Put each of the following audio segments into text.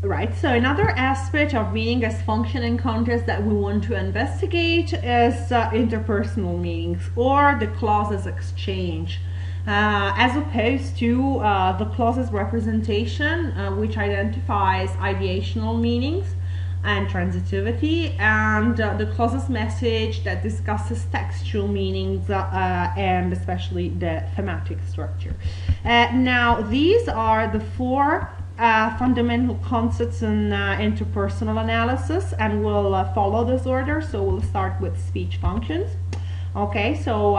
Right, so another aspect of meaning as function in context that we want to investigate is interpersonal meanings or the clauses exchange, as opposed to the clauses representation, which identifies ideational meanings and transitivity, and the clauses message that discusses textual meanings and especially the thematic structure. Now, these are the four fundamental concepts in interpersonal analysis, and we'll follow this order. So we'll start with speech functions. Okay, so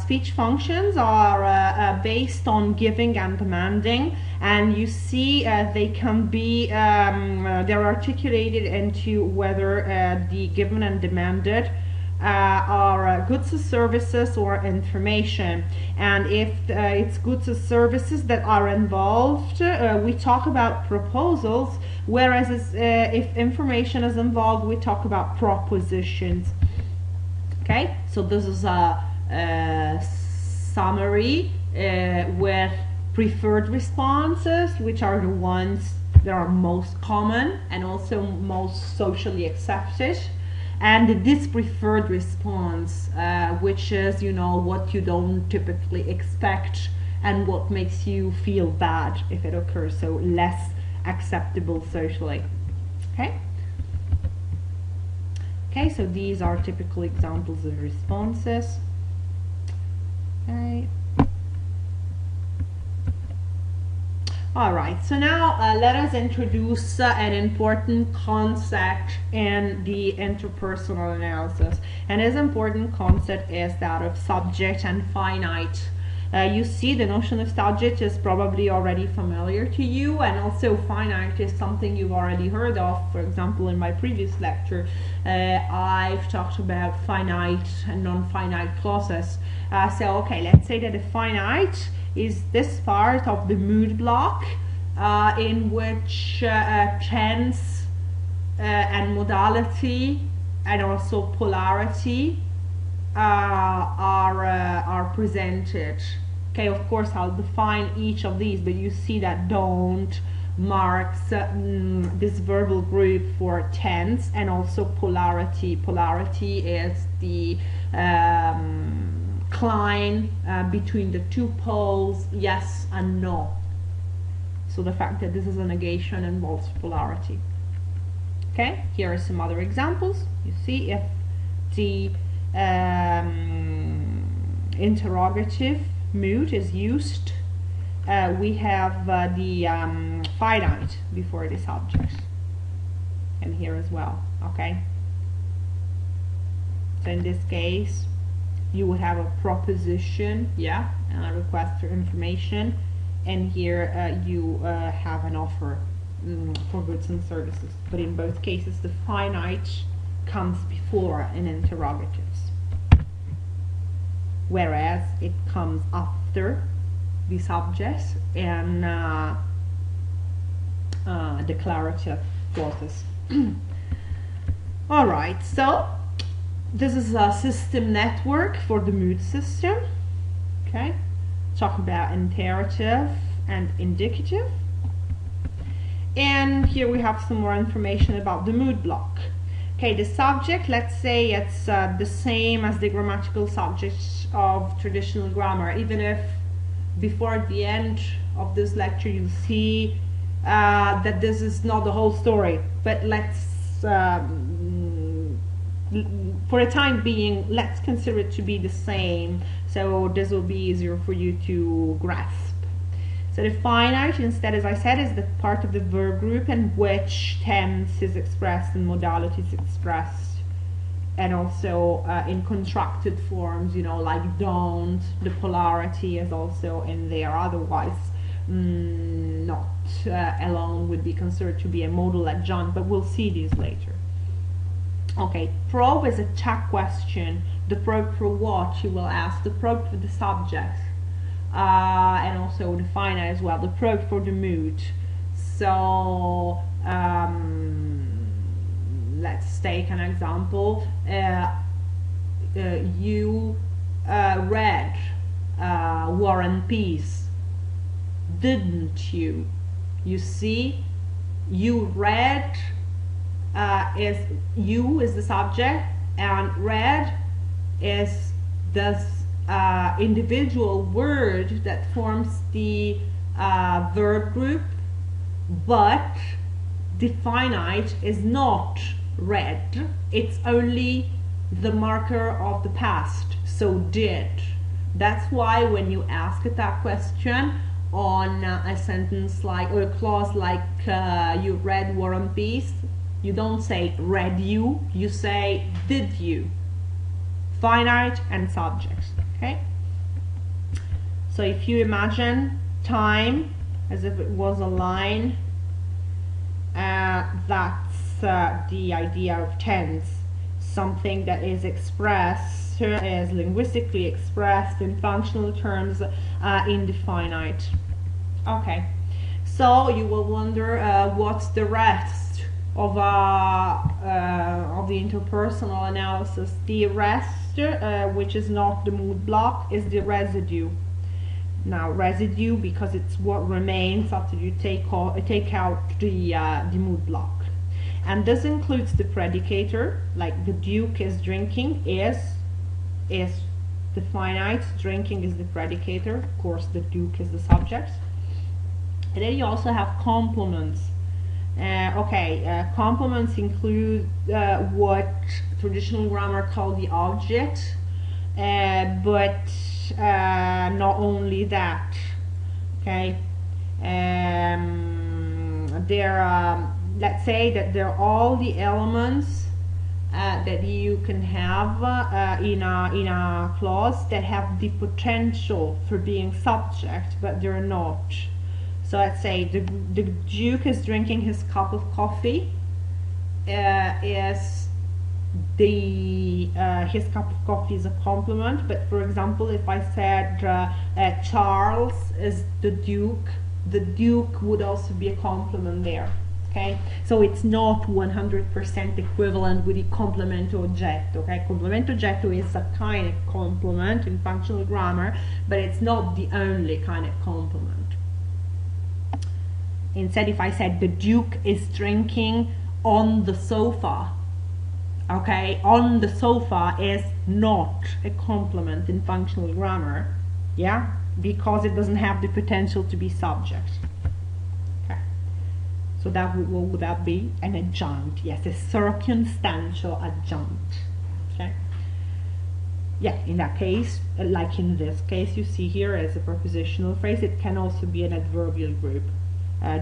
speech functions are based on giving and demanding, and you see they can be they're articulated into whether the given and demanded are goods or services or information. And if it's goods or services that are involved, we talk about proposals, whereas if information is involved, we talk about propositions. Okay, so this is a summary with preferred responses, which are the ones that are most common and also most socially accepted, and the dispreferred response, which is, you know, what you don't typically expect and what makes you feel bad if it occurs, so less acceptable socially. Okay. Okay, so these are typical examples of responses. Okay. Alright, so now let us introduce an important concept in the interpersonal analysis. And this important concept is that of subject and finite. You see, the notion of subject is probably already familiar to you, and also finite is something you've already heard of. For example, in my previous lecture, I've talked about finite and non-finite clauses. So, okay, let's say that a finite is this part of the mood block in which tense and modality and also polarity are presented. Okay, of course I'll define each of these, but you see that don't marks this verbal group for tense and also polarity. Polarity is the incline between the two poles, yes and no. So the fact that this is a negation involves polarity. Okay, here are some other examples. You see, if the interrogative mood is used, we have the finite before the subject, and here as well. Okay, so in this case you would have a proposition, yeah, and a request for information, and here you have an offer for goods and services. But in both cases the finite comes before an interrogatives, whereas it comes after the subject and declarative clauses. Alright, so this is a system network for the mood system. Okay, talk about imperative and indicative. And here we have some more information about the mood block. Okay, the subject, let's say it's the same as the grammatical subject of traditional grammar, even if before the end of this lecture you'll see that this is not the whole story, but let's for the time being, let's consider it to be the same, so this will be easier for you to grasp. So the finite, instead, as I said, is the part of the verb group in which tense is expressed and modality is expressed, and also in contracted forms, you know, like don't. The polarity is also in there, otherwise not alone would be considered to be a modal adjunct, but we'll see these later. Okay, probe is a check question. The probe for what, you will ask. The probe for the subject, and also the finite as well. The probe for the mood. So let's take an example. You read War and Peace, didn't you? You see, You read is you is the subject, and read is this individual word that forms the verb group, but the finite is not read, it's only the marker of the past, so did. That's why when you ask that question on a sentence like, or a clause like you read War and Peace, you don't say read you, you say did you. Finite and subject. Okay? So if you imagine time as if it was a line, that's the idea of tense. Something that is expressed, is linguistically expressed in functional terms in the finite. Okay, so you will wonder what's the rest of the interpersonal analysis. The rest, which is not the mood block, is the residue. Now, residue because it's what remains after you take out the mood block. And this includes the predicator, like the Duke is drinking, is the finite, drinking is the predicator, of course the Duke is the subject. And then you also have complements. Complements include what traditional grammar called the object, but not only that. Okay, let's say that they're all the elements that you can have in a clause that have the potential for being subject, but they're not. So let's say the Duke is drinking his cup of coffee. His cup of coffee is a complement, but for example, if I said Charles is the Duke would also be a complement there. Okay, so it's not 100% equivalent with the complemento oggetto. Okay, complemento oggetto is a kind of complement in functional grammar, but it's not the only kind of complement. Instead, if I said the Duke is drinking on the sofa, okay, on the sofa is not a complement in functional grammar, yeah, because it doesn't have the potential to be subject. Okay, so that what would that be? An adjunct, yes, a circumstantial adjunct. Okay, yeah, in that case, like in this case you see here as a prepositional phrase, it can also be an adverbial group.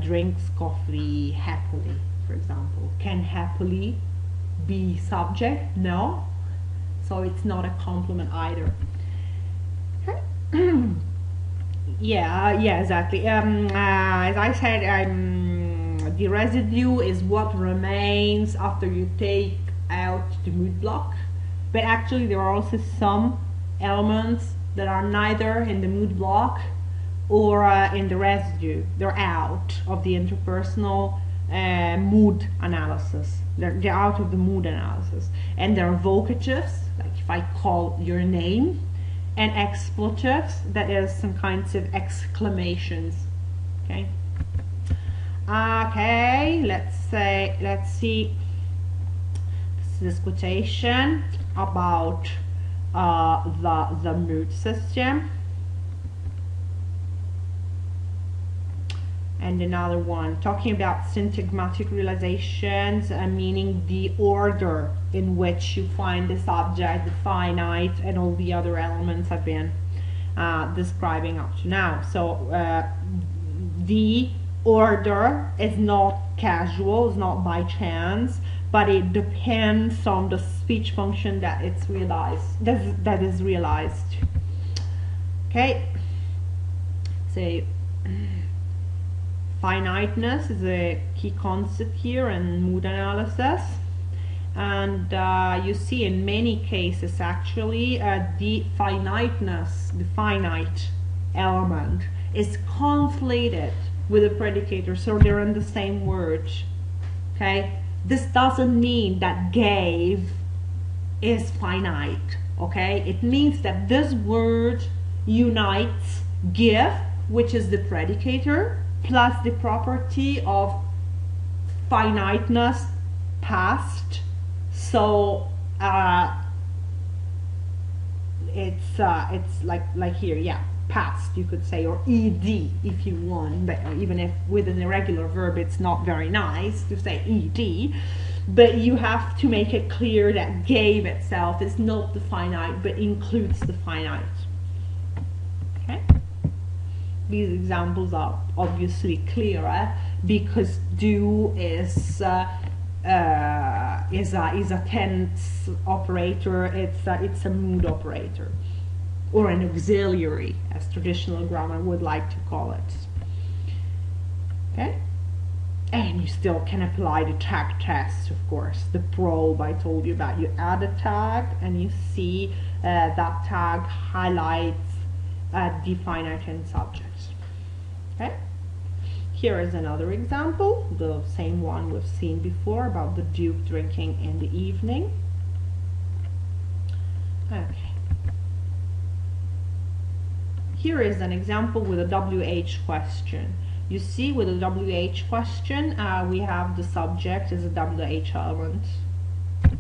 Drinks coffee happily, for example. Can happily be subject? No, so it's not a complement either. yeah, exactly. As I said, the residue is what remains after you take out the mood block, but actually there are also some elements that are neither in the mood block or in the residue. They're out of the interpersonal mood analysis. They're out of the mood analysis, and they're vocatives, like if I call your name, and expletives, that is some kinds of exclamations. Okay, let's see this quotation about the mood system. And another one talking about syntagmatic realizations, meaning the order in which you find the subject, the finite, and all the other elements I've been describing up to now. So the order is not casual, it's not by chance, but it depends on the speech function that it's realized, that is realized. Okay, so finiteness is a key concept here in mood analysis, and you see in many cases actually the finiteness, the finite element, is conflated with a predicator, so they're in the same word. Okay, this doesn't mean that gave is finite. Okay, it means that this word unites give, which is the predicator, plus the property of finiteness, past. So it's like here, yeah, past you could say, or ed if you want, but even if with an irregular verb it's not very nice to say ed, but you have to make it clear that gave itself is not the finite but includes the finite. Okay, these examples are obviously clearer because do is a tense operator. It's a mood operator, or an auxiliary, as traditional grammar would like to call it. Okay, and you still can apply the tag test, of course. The probe I told you about. You add a tag and you see that tag highlights the finite tense subject. Okay. Here is another example, the same one we've seen before about the Duke drinking in the evening. Okay. Here is an example with a WH question. You see, with a WH question, we have the subject as a WH element. Okay.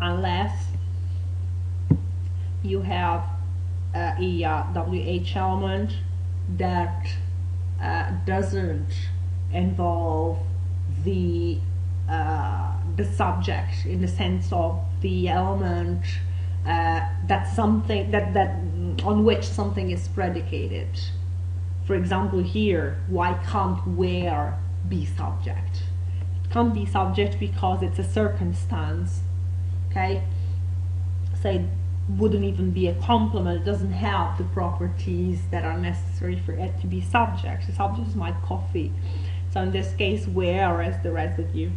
Unless you have a WH element that doesn't involve the subject in the sense of the element that's something that on which something is predicated. For example, here, why can't where be subject? It can't be subject because it's a circumstance. Okay, say wouldn't even be a complement. It doesn't have the properties that are necessary for it to be subject. The subject is my coffee. So in this case, where is the residue?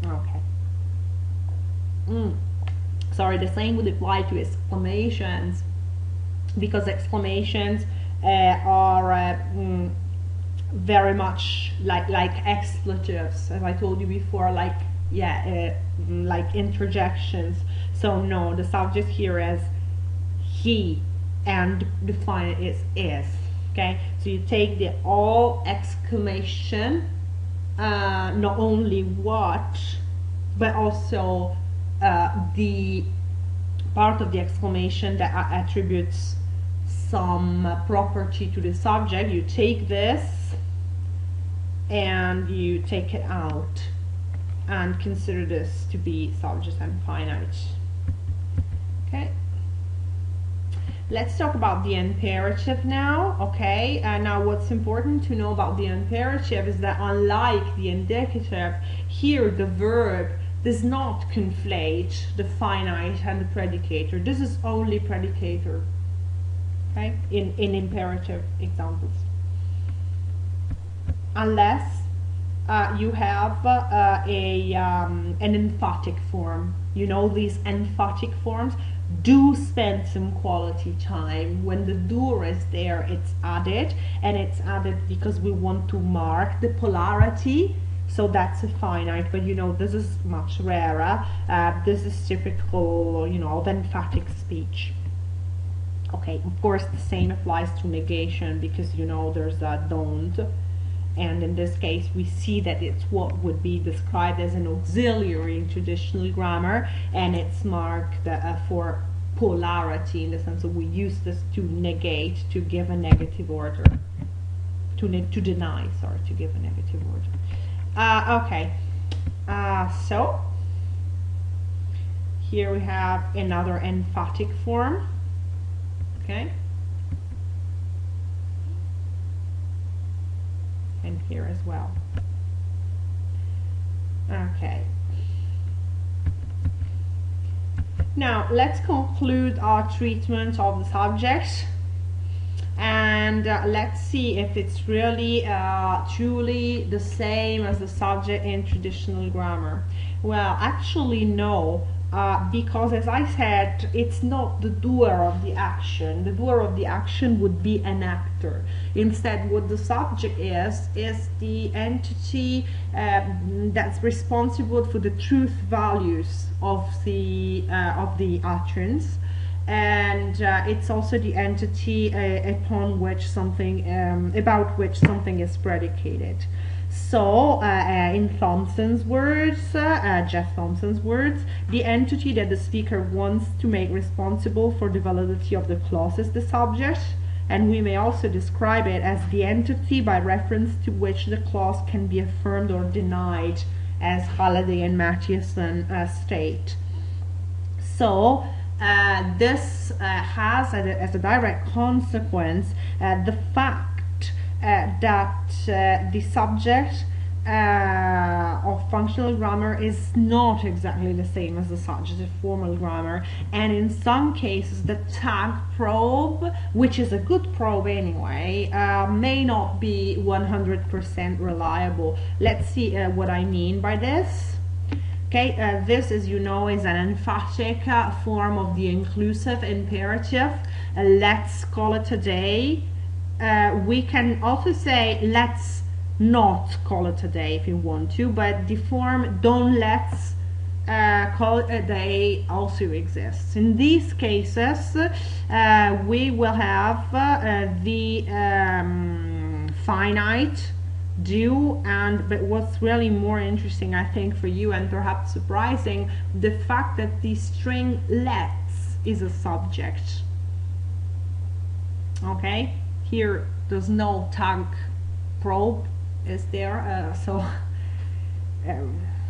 Okay. Sorry, the same would apply to exclamations, because exclamations are very much like expletives, as I told you before, like like interjections. So no, the subject here is he, and the final is. Okay, so you take the all exclamation, not only what, but also the part of the exclamation that attributes some property to the subject. You take this and you take it out and consider this to be subject and finite. Okay, let's talk about the imperative now. Okay, now what's important to know about the imperative is that unlike the indicative, here the verb does not conflate the finite and the predicator. This is only predicator, okay, in imperative examples, unless you have an emphatic form. You know, these emphatic forms do spend some quality time. When the doer is there, it's added, and it's added because we want to mark the polarity. So that's a finite, but you know, this is much rarer. This is typical, you know, of emphatic speech. Okay, of course the same applies to negation, because you know there's a don't, and in this case we see that it's what would be described as an auxiliary in traditional grammar, and it's marked for polarity, in the sense that we use this to negate, to give a negative order, to deny, sorry, to give a negative order. Okay, so here we have another emphatic form. Okay, and here as well. Okay, now let's conclude our treatment of the subject, and let's see if it's really truly the same as the subject in traditional grammar. Well, actually no, because as I said, it's not the doer of the action. The doer of the action would be an actor. Instead, what the subject is the entity that's responsible for the truth values of the utterance, and it's also the entity upon which something, about which something is predicated. So, in Thompson's words, Jeff Thompson's words, the entity that the speaker wants to make responsible for the validity of the clause is the subject, and we may also describe it as the entity by reference to which the clause can be affirmed or denied, as Halliday and Mathieson state. So, this has as a direct consequence the fact that the subject of functional grammar is not exactly the same as the subject of formal grammar, and in some cases the tag probe, which is a good probe anyway, may not be 100% reliable. Let's see what I mean by this. Okay, this, as you know, is an emphatic form of the inclusive imperative. Let's call it a day. We can also say let's not call it a day if you want to, but the form don't let's call it a day also exists. In these cases, we will have the finite do, but what's really more interesting, I think, for you, and perhaps surprising, the fact that the string let's is a subject. Okay, here there's no tag probe, is there?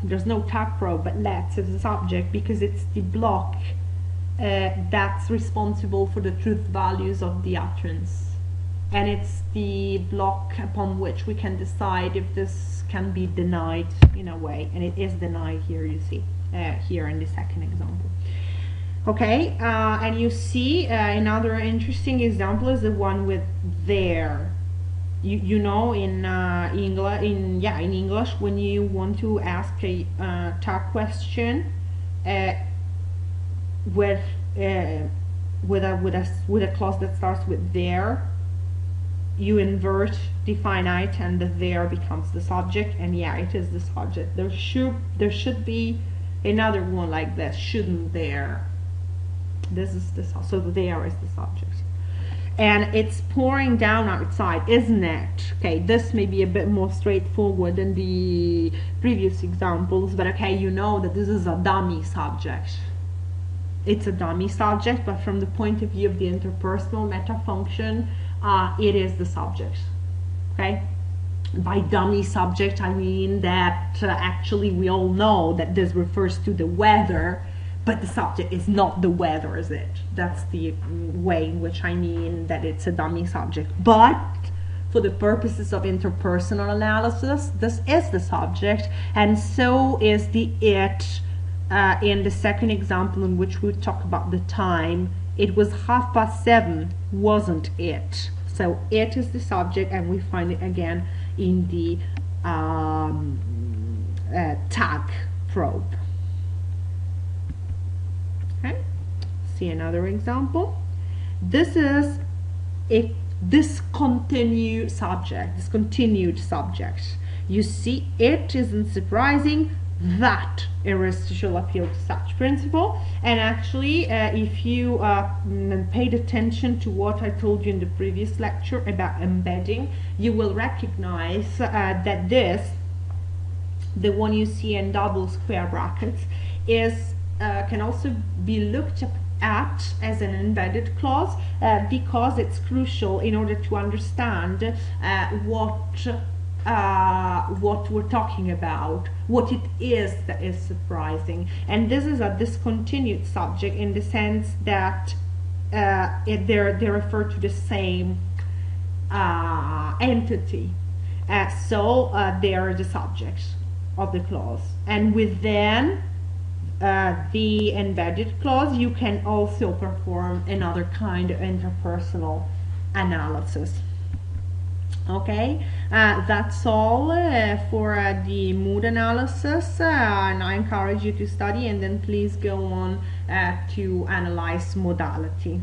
There's no tag probe, but let's is a subject because it's the block that's responsible for the truth values of the utterance, and it's the block upon which we can decide if this can be denied in a way, and it is denied here, you see, here in the second example. Okay, and you see another interesting example is the one with there. You know, in English, when you want to ask a tag question with a clause that starts with there, you invert the finite and the there becomes the subject, and yeah, it is the subject. There should be another one like this, shouldn't there? This is the so there is the subject, and it's pouring down outside, isn't it? Okay, this may be a bit more straightforward than the previous examples, but okay, you know that this is a dummy subject. It's a dummy subject, but from the point of view of the interpersonal meta function, it is the subject. Okay, by dummy subject I mean that actually we all know that this refers to the weather, but the subject is not the weather, is it? That's the way in which I mean that it's a dummy subject. But for the purposes of interpersonal analysis, this is the subject, and so is the it in the second example in which we talk about the time. It was 7:30, wasn't it? So it is the subject, and we find it again in the tag probe. Okay, see another example. This is a discontinued subject. You see, it isn't surprising that Aristotle appealed to such principle, and actually if you paid attention to what I told you in the previous lecture about embedding, you will recognize that this, the one you see in double square brackets, is can also be looked at as an embedded clause because it's crucial in order to understand what we're talking about, what it is that is surprising. And this is a discontinued subject in the sense that they refer to the same entity. So they are the subject of the clause, and within the embedded clause you can also perform another kind of interpersonal analysis. Okay, that's all for the mood analysis, and I encourage you to study, and then please go on to analyze modality.